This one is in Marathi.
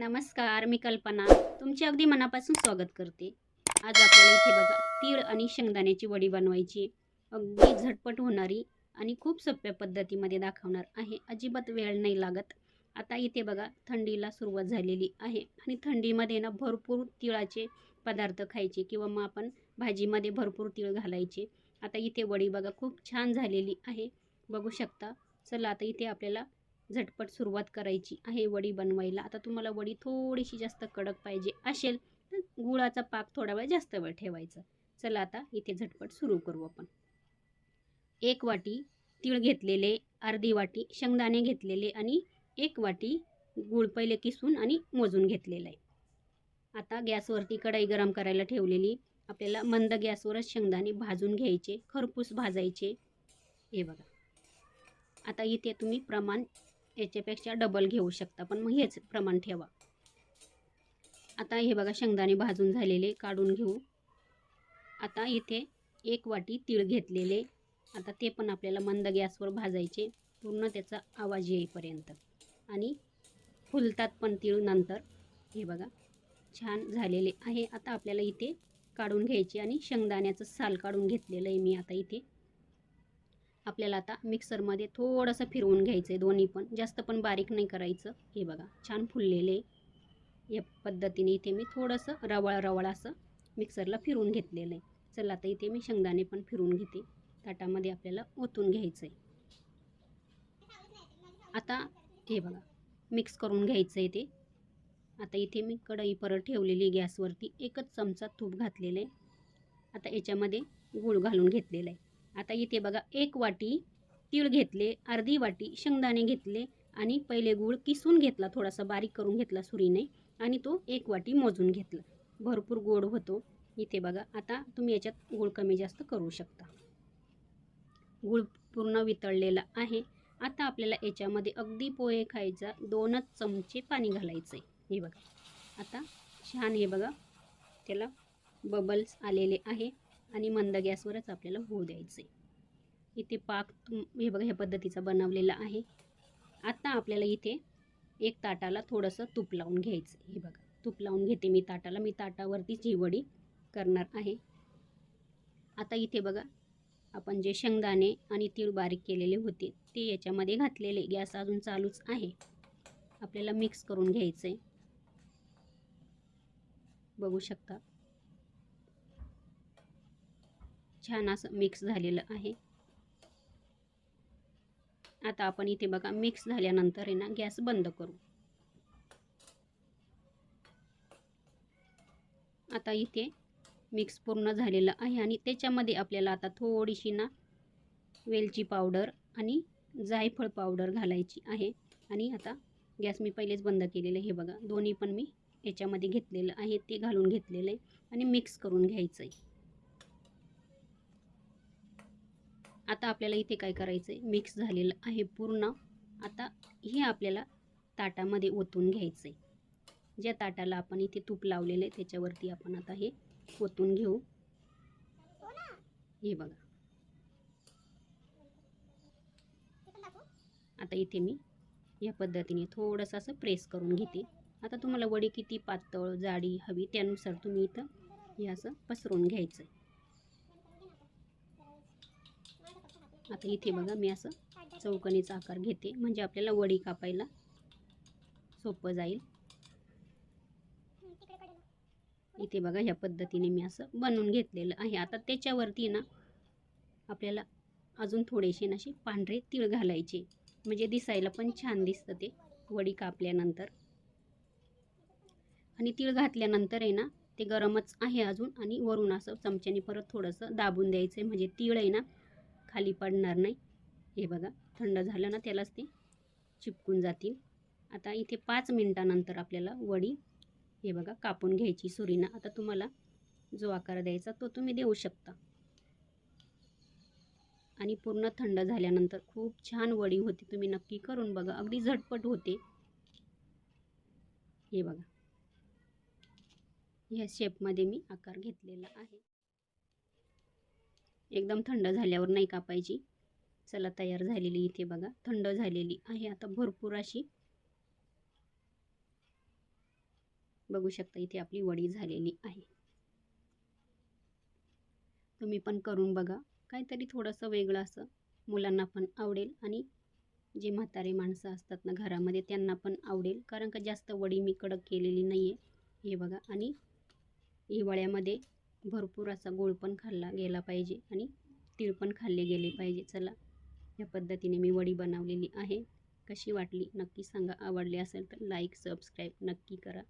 नमस्कार, मी कल्पना तुमचे अगदी मनापासून स्वागत करते। आज आपल्याला इथे बघा तीळ आणि शेंगदाण्याची वडी बनवायची, अगदी झटपट होणारी आणि खूप सोप्या पद्धतीमध्ये दाखवणार आहे। अजिबात वेळ नाही लागत। आता इथे बघा थंडीला सुरुवात झालेली आहे आणि थंडीमध्ये ना भरपूर तिळाचे पदार्थ खायचे किंवा मग आपण भाजीमध्ये भरपूर तीळ घालायचे। आता इथे वडी बघा खूप छान झालेली आहे, बघू शकता। चला आता इथे आपल्याला झटपट सुरुवात करायची आहे वडी बनवायला। आता तुम्हाला वडी थोडीशी जास्त कडक पाहिजे असेल तर गुळाचा पाक थोडा वेळ जास्त वेळ ठेवायचा। चला आता इथे झटपट सुरू करू आपण। 1 वाटी तीळ घेतलेले, अर्धी वाटी शेंगदाणे घेतलेले आणि 1 वाटी गूळ पहिले किसून आणि मोजून घेतलेला आहे। आता गॅसवरती कढई गरम करायला ठेवलेली, आपल्याला मंद गॅसवरच शेंगदाणे भाजून घ्यायचे, खरपूस भाजायचे। हे बघा आता इथे तुम्ही प्रमाण याच्यापेक्षा डबल घेऊ शकता, पण मग हेच प्रमाण ठेवा। आता हे बघा शेंगदाणे भाजून झालेले काढून घेऊ। आता इथे 1 वाटी तीळ घेतलेले, आता ते पण आपल्याला मंद गॅसवर भाजायचे पूर्ण त्याचा आवाज येईपर्यंत, आणि फुलतात पण तीळ नंतर। हे बघा छान झालेले आहे। आता आपल्याला इथे काढून घ्यायचे आणि शेंगदाण्याचं साल काढून घेतलेलं आहे मी। आता इथे आपल्याला आता मिक्सरमध्ये थोडंसं फिरवून घ्यायचं आहे, दोन्ही पण, जास्त पण बारीक नाही करायचं। हे बघा छान फुललेले, या पद्धतीने इथे मी थोडंसं रवाळ असं मिक्सरला फिरवून घेतलेलं आहे। चला आता इथे मी शेंगदाणे पण फिरवून घेते, ताटामध्ये आपल्याला ओतून घ्यायचं आहे। आता हे बघा मिक्स करून घ्यायचं आहे ते। आता इथे मी कढई परत ठेवलेली गॅसवरती, 1च चमचा तूप घातलेलं आहे। आता याच्यामध्ये गूळ घालून घेतलेला आहे। आता इथे बघा 1 वाटी तीळ घेतले, अर्धी वाटी शेंगदाणे घेतले आणि पहिले गूळ किसून घेतला, थोडासा बारीक करून घेतला सुरीने, आणि तो 1 वाटी मोजून घेतला। भरपूर गोड होतो इथे बघा। आता तुम्ही याच्यात गूळ कमी जास्त करू शकता। गूळ पूर्ण वितळलेला आहे। आता आपल्याला याच्यामध्ये अगदी पोहे खायचा 2च चमचे पाणी घालायचं आहे। हे बघा आता छान, हे बघा त्याला बबल्स आलेले आहे आणि मंद गॅसवरच आपल्याला होऊ द्यायचे। इथे पाक हे बघा ह्या पद्धतीचा बनवलेला आहे। आता आपल्याला इथे एक ताटाला थोडंसं तूप लावून घ्यायचं। हे बघा तूप लावून घेते मी ताटाला, मी ताटावरतीच ही वडी करणार आहे। आता इथे बघा आपण जे शेंगदाणे आणि तीळ बारीक केलेले होते ते याच्यामध्ये घातलेले, गॅस अजून चालूच आहे। आपल्याला मिक्स करून घ्यायचं आहे, बघू शकता छान असं मिक्स झालेलं आहे। आता आपण इथे बघा मिक्स झाल्यानंतर आहे ना गॅस बंद करू। आता इथे मिक्स पूर्ण झालेलं आहे आणि त्याच्यामध्ये आपल्याला आता थोडीशी ना वेलची पावडर आणि जायफळ पावडर घालायची आहे। आणि आता गॅस मी पहिलेच बंद केलेलं आहे। हे बघा दोन्ही पण मी याच्यामध्ये घेतलेलं आहे, ते घालून घेतलेलं आहे आणि मिक्स करून घ्यायचं आहे। आता आपल्याला इथे काय करायचं आहे, मिक्स झालेलं आहे पूर्ण। आता हे आपल्याला ताटामध्ये ओतून घ्यायचं आहे। ज्या ताटाला आपण इथे तूप लावलेलं आहे त्याच्यावरती आपण आता हे ओतून घेऊ। हे बघा आता इथे मी या पद्धतीने थोडंसं असं प्रेस करून घेते। आता तुम्हाला वडी किती पातळ जाडी हवी त्यानुसार तुम्ही इथं हे असं पसरवून घ्यायचं आहे। आता इथे बघा मी असं चौकोनीचा आकार घेते, म्हणजे आपल्याला वडी कापायला सोपं जाईल। इथे बघा ह्या पद्धतीने मी असं बनवून घेतलेलं आहे। आता त्याच्यावरती ना आपल्याला अजून थोडेसे असे पांढरे तीळ घालायचे, म्हणजे दिसायला पण छान दिसतं ते वडी कापल्यानंतर। आणि तीळ घातल्यानंतर आहे ना ते गरमच आहे अजून, आणि वरून असं चमच्याने परत थोडंसं दाबून द्यायचं आहे, म्हणजे तीळ आहे ना खाली पडणार नाही। हे बघा थंड झालं ना त्यालाच ते चिपकून जातील। आता इथे 5 मिनिटानंतर आपल्याला वडी हे बघा कापून घ्यायची सुरीनं। आता तुम्हाला जो आकार द्यायचा तो तुम्ही देऊ शकता। आणि पूर्ण थंड झाल्यानंतर खूप छान वडी होती, तुम्ही नक्की करून बघा, अगदी झटपट होते। हे बघा या शेपमध्ये मी आकार घेतलेला आहे। एकदम थंड झाल्यावर नाही कापायची। चला तयार झालेली इथे बघा थंड झालेली आहे आता भरपूर अशी। बघू शकता इथे आपली वडी झालेली आहे. तुम्ही पण करून बघा. काहीतरी थोडंसं वेगळं असं मुलांना पण आवडेल आणि जे म्हातारे माणसं असतात ना घरामध्ये त्यांना पण आवडेल. कारण का जास्त वडी मी कडक केलेली नाही आहे. हे बघा आणि हिवाळ्यामध्ये भरपूर असा गूळ पण खाल्ला गेला पाहिजे आणि तीळ पण खाल्ले गेले पाहिजे. चला, या पद्धतीने मी वडी बनवलेली आहे. कशी वाटली नक्की सांगा. आवडली असेल तर लाईक सबस्क्राईब नक्की करा.